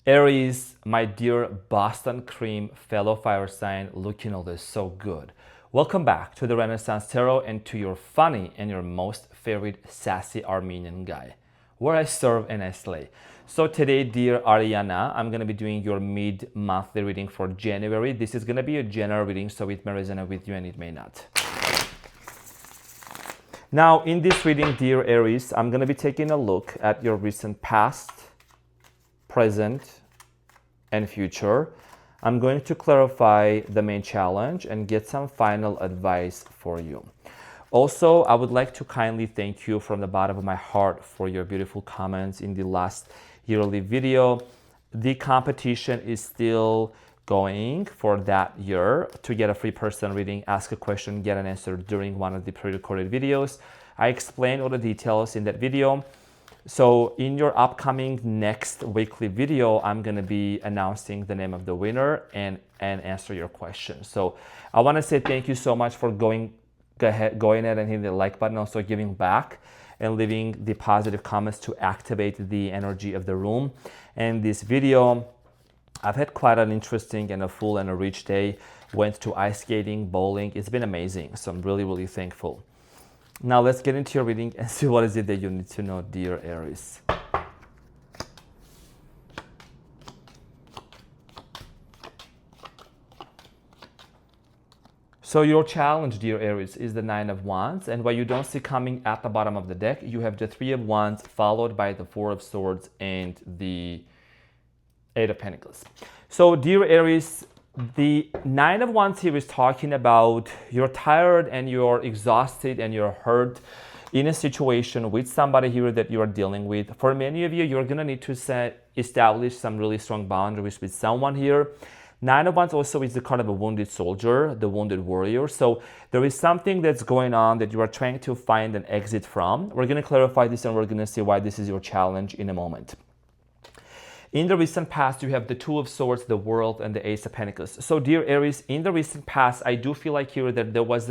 Aries, my dear Boston cream fellow fire sign, looking all this so good. Welcome back to the Renaissance Tarot and to your funny and your most favorite sassy Armenian guy, where I serve and I slay. So today, dear Ariana, I'm going to be doing your mid-monthly reading for January. This is going to be a general reading, so it may resonate with you and it may not. Now, in this reading, dear Aries, I'm going to be taking a look at your recent past, present, and future. I'm going to clarify the main challenge and get some final advice for you. Also, I would like to kindly thank you from the bottom of my heart for your beautiful comments in the last yearly video. The competition is still going for that year to get a free personal reading, ask a question, get an answer during one of the pre-recorded videos. I explained all the details in that video. So in your upcoming next weekly video, I'm going to be announcing the name of the winner and answer your questions. So I want to say thank you so much for going ahead and hitting the like button, also giving back and leaving the positive comments to activate the energy of the room. And this video, I've had quite an interesting and a full and a rich day. Went to ice skating, bowling. It's been amazing. So I'm really, really thankful. Now let's get into your reading and see what is it that you need to know, dear Aries. So your challenge, dear Aries, is the Nine of Wands, and what you don't see coming at the bottom of the deck, you have the Three of Wands followed by the Four of Swords and the Eight of Pentacles. So dear Aries, the Nine of Wands here is talking about you're tired and you're exhausted and you're hurt in a situation with somebody here that you are dealing with. For many of you, you're going to need to establish some really strong boundaries with someone here. Nine of Wands also is the card of a wounded soldier, the wounded warrior. So there is something that's going on that you are trying to find an exit from. We're going to clarify this and we're going to see why this is your challenge in a moment. In the recent past, you have the Two of Swords, the World, and the Ace of Pentacles. So, dear Aries, in the recent past, I do feel like here that there was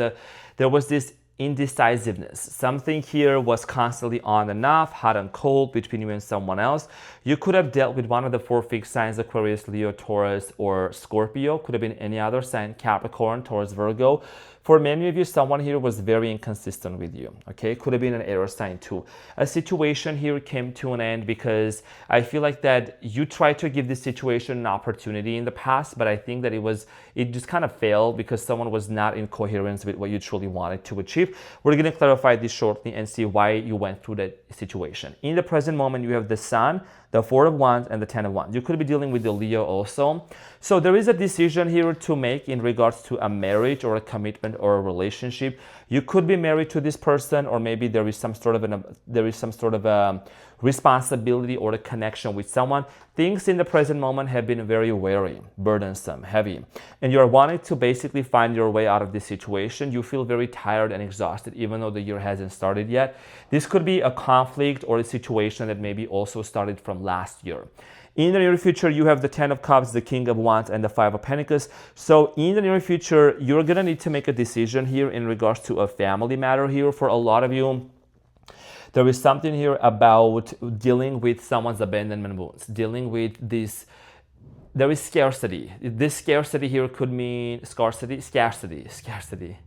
this indecisiveness. Something here was constantly on and off, hot and cold between you and someone else. You could have dealt with one of the four fixed signs: Aquarius, Leo, Taurus, or Scorpio. Could have been any other sign: Capricorn, Taurus, Virgo. For many of you, someone here was very inconsistent with you, okay? Could have been an air sign too. A situation here came to an end because I feel like that you tried to give this situation an opportunity in the past, but I think that it just kind of failed because someone was not in coherence with what you truly wanted to achieve. We're going to clarify this shortly and see why you went through that situation. In the present moment, you have the Sun, the Four of Wands, and the Ten of Wands. You could be dealing with the Leo also. So there is a decision here to make in regards to a marriage or a commitment or a relationship. You could be married to this person, or maybe there is some sort of a responsibility or a connection with someone. Things in the present moment have been very weary, burdensome, heavy, and you're wanting to basically find your way out of this situation. You feel very tired and exhausted, even though the year hasn't started yet. This could be a conflict or a situation that maybe also started from last year. In the near future, you have the Ten of Cups, the King of Wands, and the Five of Pentacles. So in the near future, you're going to need to make a decision here in regards to a family matter here. For a lot of you, there is something here about dealing with someone's abandonment wounds, dealing with this. There is scarcity. This scarcity here could mean scarcity.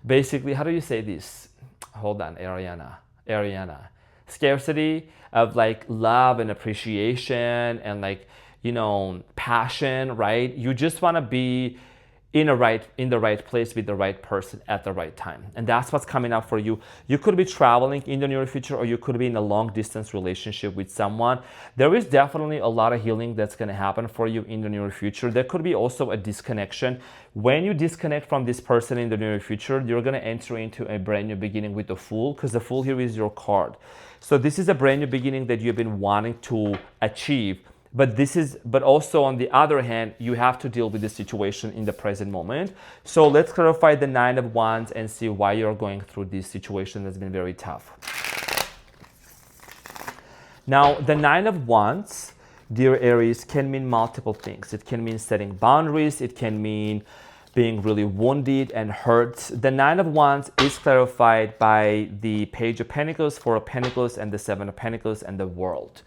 Basically, how do you say this? Hold on, Ariana. Scarcity of like love and appreciation and like, passion, right? You just want to be in the right place with the right person at the right time. And that's what's coming up for you. You could be traveling in the near future, or you could be in a long distance relationship with someone. There is definitely a lot of healing that's going to happen for you in the near future. There could be also a disconnection. When you disconnect from this person in the near future, you're going to enter into a brand new beginning with the Fool, because the Fool here is your card. So this is a brand new beginning that you've been wanting to achieve. But also on the other hand, you have to deal with the situation in the present moment. So let's clarify the Nine of Wands and see why you're going through this situation that's been very tough. Now, the Nine of Wands, dear Aries, can mean multiple things. It can mean setting boundaries. It can mean being really wounded and hurt. The Nine of Wands is clarified by the Page of Pentacles, Four of Pentacles, and the Seven of Pentacles, and the World.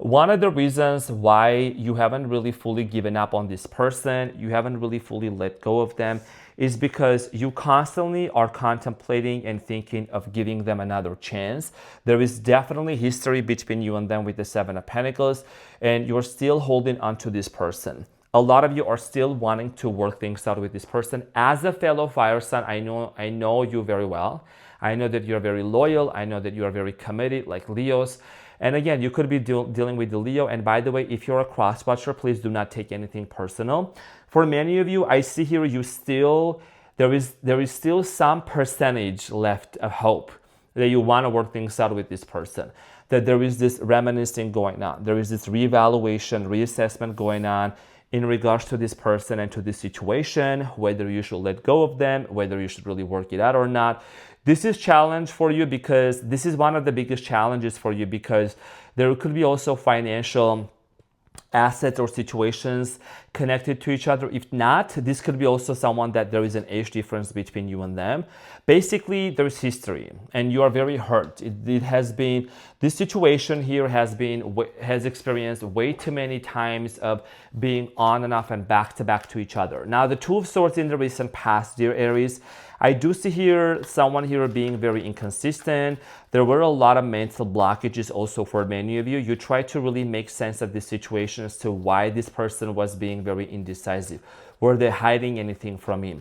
One of the reasons why you haven't really fully given up on this person, you haven't really fully let go of them, is because you constantly are contemplating and thinking of giving them another chance. There is definitely history between you and them with the Seven of Pentacles, and you're still holding on to this person. A lot of you are still wanting to work things out with this person. As a fellow fire sign, I know you very well. I know that you're very loyal. I know that you are very committed, like Leos. And again, you could be dealing with the Leo. And by the way, if you're a cross-watcher, please do not take anything personal. For many of you, I see here there is still some percentage left of hope that you want to work things out with this person. That there is this reminiscing going on. There is this reevaluation, reassessment going on in regards to this person and to this situation, whether you should let go of them, whether you should really work it out or not. This is challenge for you because this is one of the biggest challenges for you, because there could be also financial assets or situations connected to each other. If not, this could be also someone that there is an age difference between you and them. Basically, there's history and you are very hurt. It has been, this situation here has experienced way too many times of being on and off and back to each other. Now, the Two of Swords in the recent past, dear Aries, I do see here someone here being very inconsistent. There were a lot of mental blockages also for many of you. You try to really make sense of this situation as to why this person was being very indecisive. Were they hiding anything from you?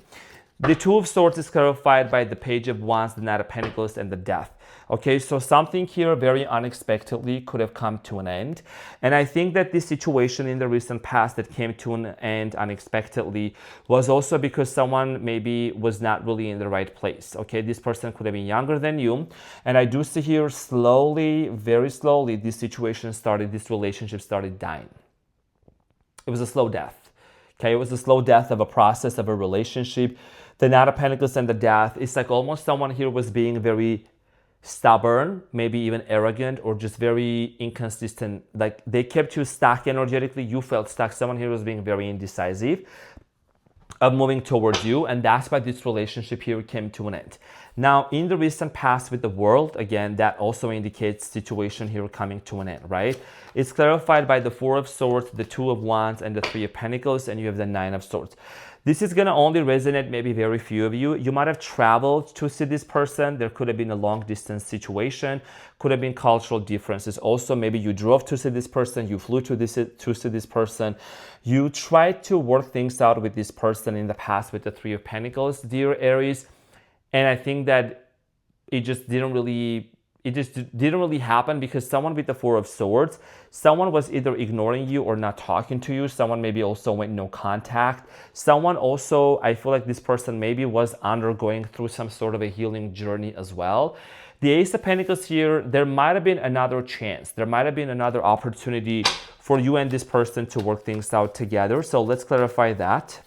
The Two of Swords is clarified by the Page of Wands, the Knight of Pentacles, and the Death. Okay, so something here very unexpectedly could have come to an end. And I think that this situation in the recent past that came to an end unexpectedly was also because someone maybe was not really in the right place. Okay, this person could have been younger than you. And I do see here slowly, very slowly, this relationship started dying. It was a slow death. Okay, it was a slow death of a process, of a relationship. The Knight of Pentacles and the Death, it's like almost someone here was being very stubborn, maybe even arrogant, or just very inconsistent. Like they kept you stuck energetically. You felt stuck. Someone here was being very indecisive of moving towards you, and that's why this relationship here came to an end. Now, in the recent past with the World, again, that also indicates situation here coming to an end, right? It's clarified by the Four of Swords, the Two of Wands, and the Three of Pentacles, and you have the Nine of Swords. This is going to only resonate maybe very few of you. You might have traveled to see this person. There could have been a long distance situation, could have been cultural differences. Also, maybe you drove to see this person, you flew to see this person. You tried to work things out with this person in the past with the Three of Pentacles, dear Aries. And I think that it just didn't really happen because someone with the Four of Swords, someone was either ignoring you or not talking to you. Someone maybe also went no contact. Someone also, I feel like this person maybe was undergoing through some sort of a healing journey as well. The Ace of Pentacles here, there might have been another chance. There might have been another opportunity for you and this person to work things out together. So let's clarify that.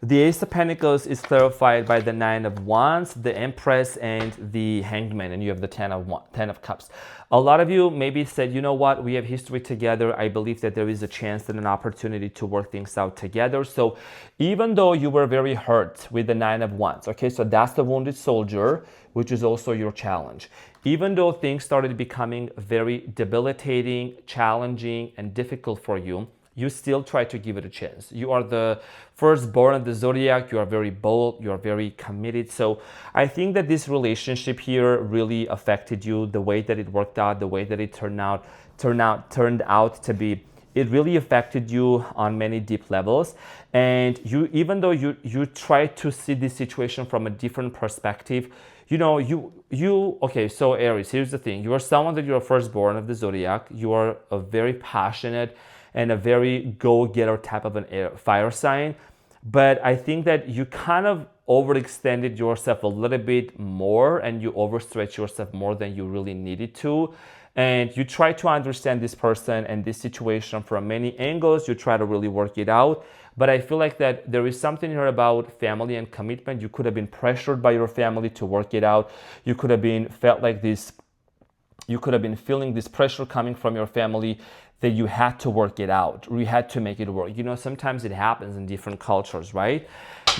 The Ace of Pentacles is clarified by the Nine of Wands, the Empress, and the Hanged Man, and you have the Ten of Cups. A lot of you maybe said, you know what, we have history together. I believe that there is a chance and an opportunity to work things out together. So even though you were very hurt with the Nine of Wands, okay, so that's the wounded soldier, which is also your challenge. Even though things started becoming very debilitating, challenging, and difficult for you, you still try to give it a chance. You are the firstborn of the zodiac. You are very bold. You are very committed. So I think that this relationship here really affected you, the way that it worked out, the way that it turned out to be. It really affected you on many deep levels. And you, even though you try to see this situation from a different perspective, okay, so Aries, here's the thing. You are someone that you're firstborn of the zodiac. You are a very passionate and a very go-getter type of a fire sign. But I think that you kind of overextended yourself a little bit more and you overstretched yourself more than you really needed to. And you try to understand this person and this situation from many angles. You try to really work it out. But I feel like that there is something here about family and commitment. You could have been pressured by your family to work it out. You could have been feeling this pressure coming from your family that you had to work it out, or you had to make it work. Sometimes it happens in different cultures, right?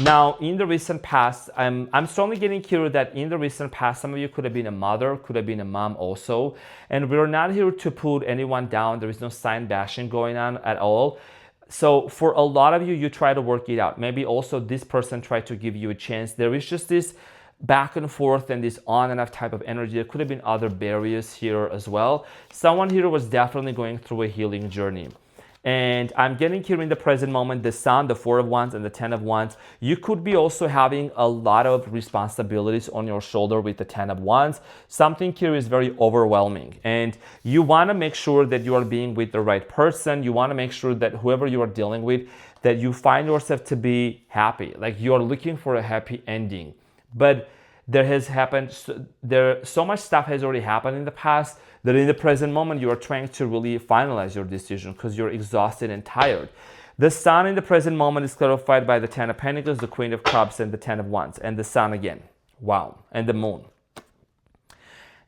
Now, in the recent past, I'm strongly getting curious that in the recent past, some of you could have been a mother, could have been a mom also. And we're not here to put anyone down. There is no sign bashing going on at all. So for a lot of you, you try to work it out. Maybe also this person tried to give you a chance. There is just this back and forth and this on and off type of energy. There could have been other barriers here as well. Someone here was definitely going through a healing journey. And I'm getting here in the present moment, the Sun, the Four of Wands, and the Ten of Wands. You could be also having a lot of responsibilities on your shoulder with the Ten of Wands. Something here is very overwhelming. And you want to make sure that you are being with the right person. You want to make sure that whoever you are dealing with, that you find yourself to be happy. Like you are looking for a happy ending. But there has happened, so much stuff has already happened in the past that in the present moment you are trying to really finalize your decision because you're exhausted and tired. The Sun in the present moment is clarified by the Ten of Pentacles, the Queen of Cups, and the Ten of Wands, and the Sun again. Wow, and the Moon.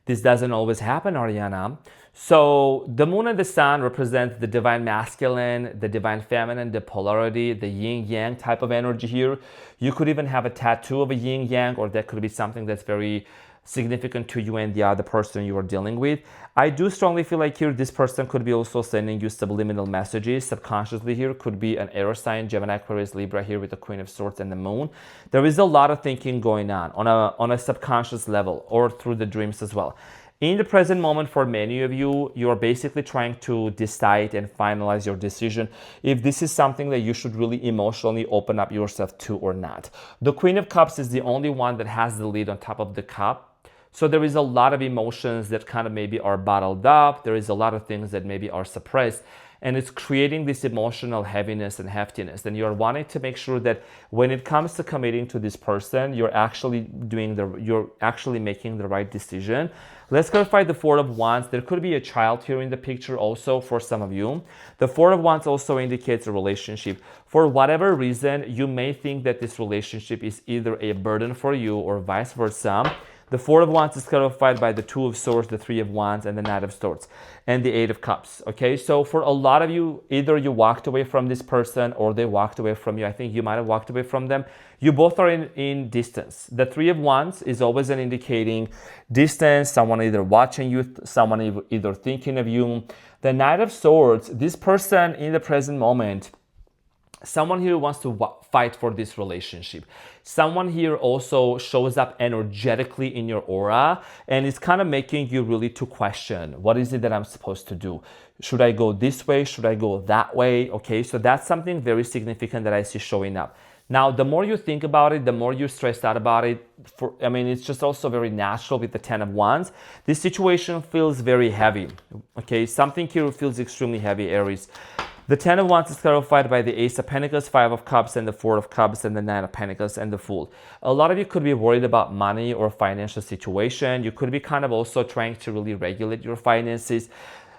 This doesn't always happen, Ariana. So the Moon and the Sun represent the divine masculine, the divine feminine, the polarity, the yin-yang type of energy here. You could even have a tattoo of a yin-yang, or that could be something that's very significant to you and the other person you are dealing with. I do strongly feel like here this person could be also sending you subliminal messages subconsciously. Here could be an air sign, Gemini, Aquarius, Libra here with the Queen of Swords and the Moon. There is a lot of thinking going on a subconscious level or through the dreams as well. In the present moment, for many of you, you are basically trying to decide and finalize your decision if this is something that you should really emotionally open up yourself to or not. The Queen of Cups is the only one that has the lead on top of the cup. So there is a lot of emotions that kind of maybe are bottled up. There is a lot of things that maybe are suppressed. And it's creating this emotional heaviness and heftiness. And you're wanting to make sure that when it comes to committing to this person, you're actually making the right decision. Let's clarify the Four of Wands. There could be a child here in the picture also for some of you. The Four of Wands also indicates a relationship. For whatever reason, you may think that this relationship is either a burden for you or vice versa. The Four of Wands is clarified by the Two of Swords, the Three of Wands, and the Knight of Swords, and the Eight of Cups. Okay, so for a lot of you, either you walked away from this person or they walked away from you. I think you might have walked away from them. You both are in distance. The Three of Wands is always an indicating distance, someone either watching you, someone either thinking of you. The Knight of Swords, this person in the present moment, someone here wants to fight for this relationship. Someone here also shows up energetically in your aura and it's kind of making you really to question, what is it that I'm supposed to do? Should I go this way? Should I go that way? Okay, so that's something very significant that I see showing up. Now, the more you think about it, the more you're stressed out about it. It's just also very natural with the Ten of Wands. This situation feels very heavy. Okay, something here feels extremely heavy, Aries. The Ten of Wands is clarified by the Ace of Pentacles, Five of Cups, and the Four of Cups, and the Nine of Pentacles, and the Fool. A lot of you could be worried about money or financial situation. You could be kind of also trying to really regulate your finances.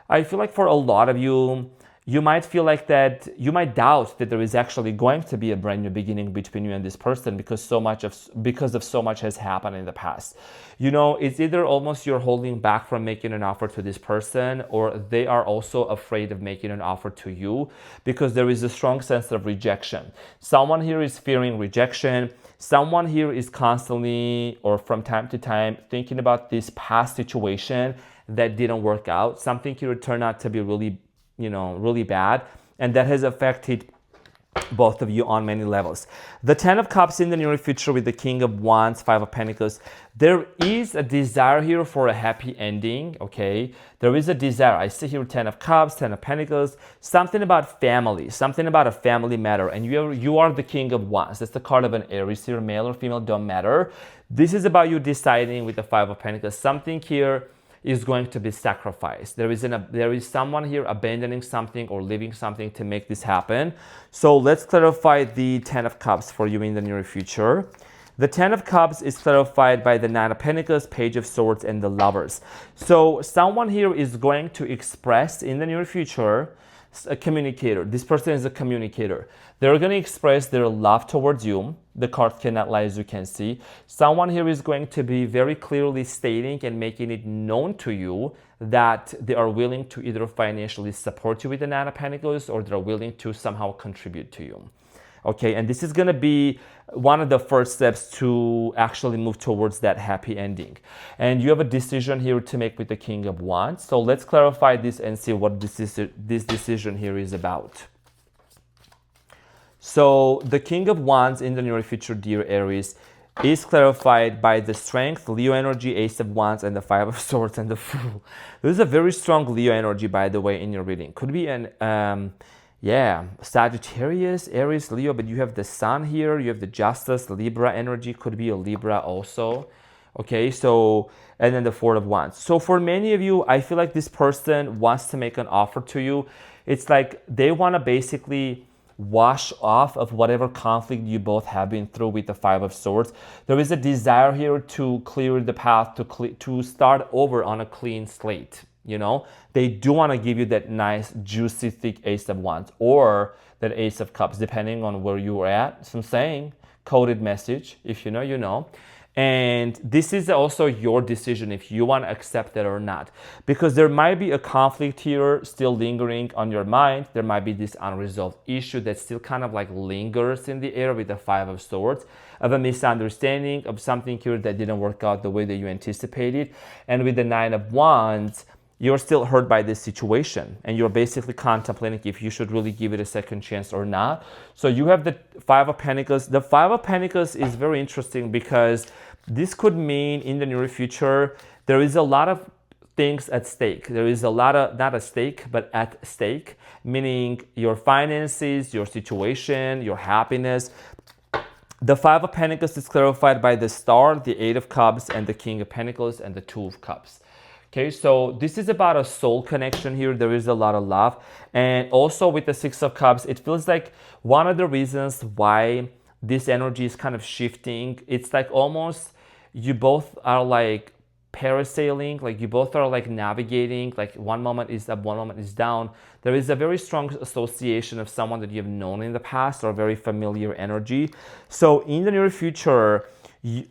I feel like for a lot of you, you might feel like that, you might doubt that there is actually going to be a brand new beginning between you and this person because of so much has happened in the past. You know, it's either almost you're holding back from making an offer to this person or they are also afraid of making an offer to you because there is a strong sense of rejection. Someone here is fearing rejection. Someone here is constantly or from time to time thinking about this past situation that didn't work out. Something here turned out to be really bad, and that has affected both of you on many levels. The Ten of Cups in the near future with the King of Wands, Five of Pentacles. There is a desire here for a happy ending, okay? There is a desire. I see here Ten of Cups, Ten of Pentacles, something about family, something about a family matter, and you are the King of Wands. That's the card of an Aries here, male or female, don't matter. This is about you deciding with the Five of Pentacles. Something here is going to be sacrificed. There is someone here abandoning something or leaving something to make this happen. So let's clarify the Ten of Cups for you in the near future. The Ten of Cups is clarified by the Nine of Pentacles, Page of Swords, and the Lovers. So someone here is going to express in the near future a communicator. This person is a communicator. They're going to express their love towards you. The card cannot lie, as you can see. Someone here is going to be very clearly stating and making it known to you that they are willing to either financially support you with the Nine of Pentacles or they're willing to somehow contribute to you. Okay, and this is going to be one of the first steps to actually move towards that happy ending. And you have a decision here to make with the King of Wands. So let's clarify this and see what this decision here is about. So the King of Wands in the near future, dear Aries, is clarified by the Strength, Leo energy, Ace of Wands, and the Five of Swords and the Fool. There's a very strong Leo energy, by the way, in your reading. Could be an Sagittarius, Aries, Leo, but you have the Sun here, you have the Justice, Libra energy, could be a Libra also. Okay, so, and then the Four of Wands. So for many of you, I feel like this person wants to make an offer to you. It's like they want to basically wash off of whatever conflict you both have been through with the Five of Swords. There is a desire here to clear the path, to start over on a clean slate. You know, they do want to give you that nice, juicy, thick Ace of Wands or that Ace of Cups, depending on where you are at. So I'm saying, coded message. If you know, you know. And this is also your decision if you want to accept it or not. Because there might be a conflict here still lingering on your mind. There might be this unresolved issue that still kind of like lingers in the air with the Five of Swords, of a misunderstanding, of something here that didn't work out the way that you anticipated. And with the Nine of Wands, you're still hurt by this situation and you're basically contemplating if you should really give it a second chance or not. So you have the Five of Pentacles. The Five of Pentacles is very interesting because this could mean in the near future, there is a lot of things at stake. There is a lot of, not at stake, but at stake, meaning your finances, your situation, your happiness. The Five of Pentacles is clarified by the Star, the Eight of Cups, and the King of Pentacles, and the Two of Cups. Okay, so this is about a soul connection here. There is a lot of love. And also with the Six of Cups, it feels like one of the reasons why this energy is kind of shifting. It's like almost you both are like parasailing, like you both are like navigating, like one moment is up, one moment is down. There is a very strong association of someone that you have known in the past or very familiar energy. So in the near future,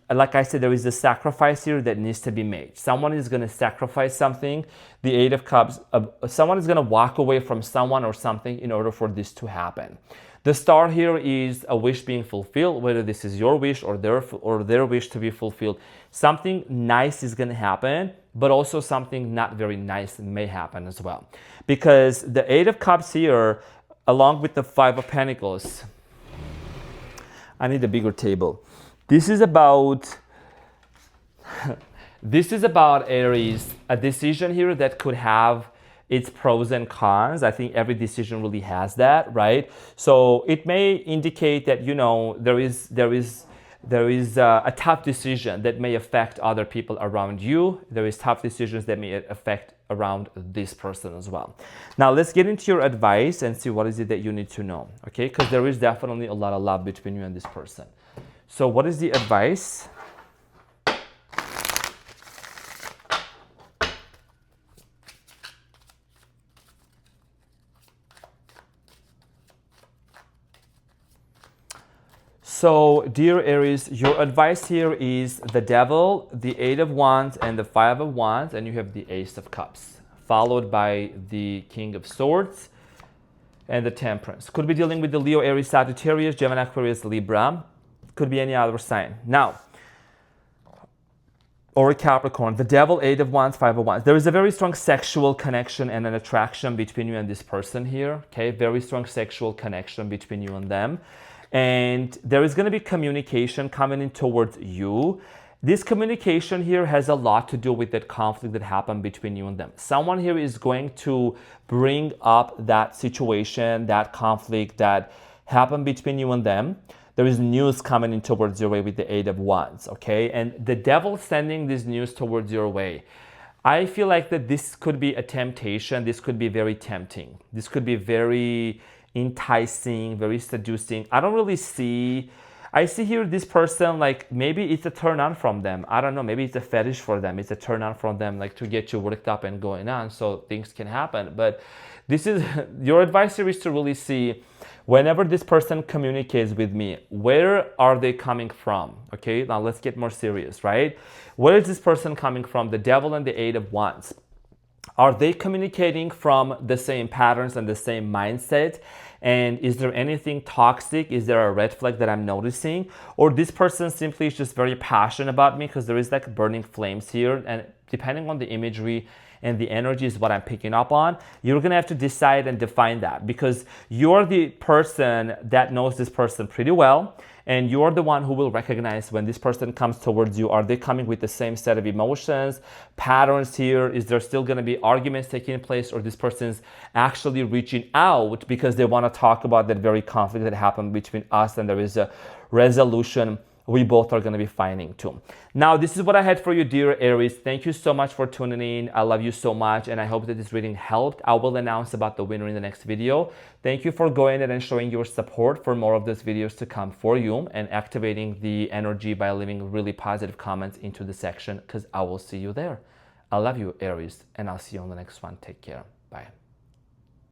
like I said, there is a sacrifice here that needs to be made. Someone is going to sacrifice something. The Eight of Cups, someone is going to walk away from someone or something in order for this to happen. The Star here is a wish being fulfilled, whether this is your wish or their wish to be fulfilled. Something nice is going to happen, but also something not very nice may happen as well. Because the Eight of Cups here, along with the Five of Pentacles, I need a bigger table. This is about Aries, a decision here that could have its pros and cons. I think every decision really has that, right? So it may indicate that, you know, there is a tough decision that may affect other people around you. There is tough decisions that may affect around this person as well. Now let's get into your advice and see what is it that you need to know, okay? Because there is definitely a lot of love between you and this person. So what is the advice? So, dear Aries, your advice here is the Devil, the Eight of Wands, and the Five of Wands, and you have the Ace of Cups, followed by the King of Swords and the Temperance. Could be dealing with the Leo, Aries, Sagittarius, Gemini, Aquarius, Libra. Could be any other sign. Now, or a Capricorn, the Devil, Eight of Wands, Five of Wands. There is a very strong sexual connection and an attraction between you and this person here, okay? Very strong sexual connection between you and them. And there is going to be communication coming in towards you. This communication here has a lot to do with that conflict that happened between you and them. Someone here is going to bring up that situation, that conflict that happened between you and them. There is news coming in towards your way with the Eight of Wands, okay? And the Devil sending this news towards your way. I feel like that this could be a temptation. This could be very tempting. This could be very enticing, very seducing. I don't really see, I see here this person, like maybe it's a turn on from them. I don't know, maybe it's a fetish for them. It's a turn on from them, like to get you worked up and going on so things can happen. But this is, your advice here is to really see whenever this person communicates with me, where are they coming from? Okay, now let's get more serious, right? Where is this person coming from? The Devil and the Eight of Wands. Are they communicating from the same patterns and the same mindset? And is there anything toxic? Is there a red flag that I'm noticing? Or this person simply is just very passionate about me, because there is like burning flames here. And depending on the imagery and the energy is what I'm picking up on, you're gonna have to decide and define that, because you're the person that knows this person pretty well. And you're the one who will recognize when this person comes towards you. Are they coming with the same set of emotions, patterns here? Is there still going to be arguments taking place, or this person's actually reaching out because they want to talk about that very conflict that happened between us, and there is a resolution we both are going to be finding too. Now, this is what I had for you, dear Aries. Thank you so much for tuning in. I love you so much, and I hope that this reading helped. I will announce about the winner in the next video. Thank you for going ahead and showing your support for more of these videos to come for you, and activating the energy by leaving really positive comments into the section, because I will see you there. I love you, Aries, and I'll see you on the next one. Take care. Bye.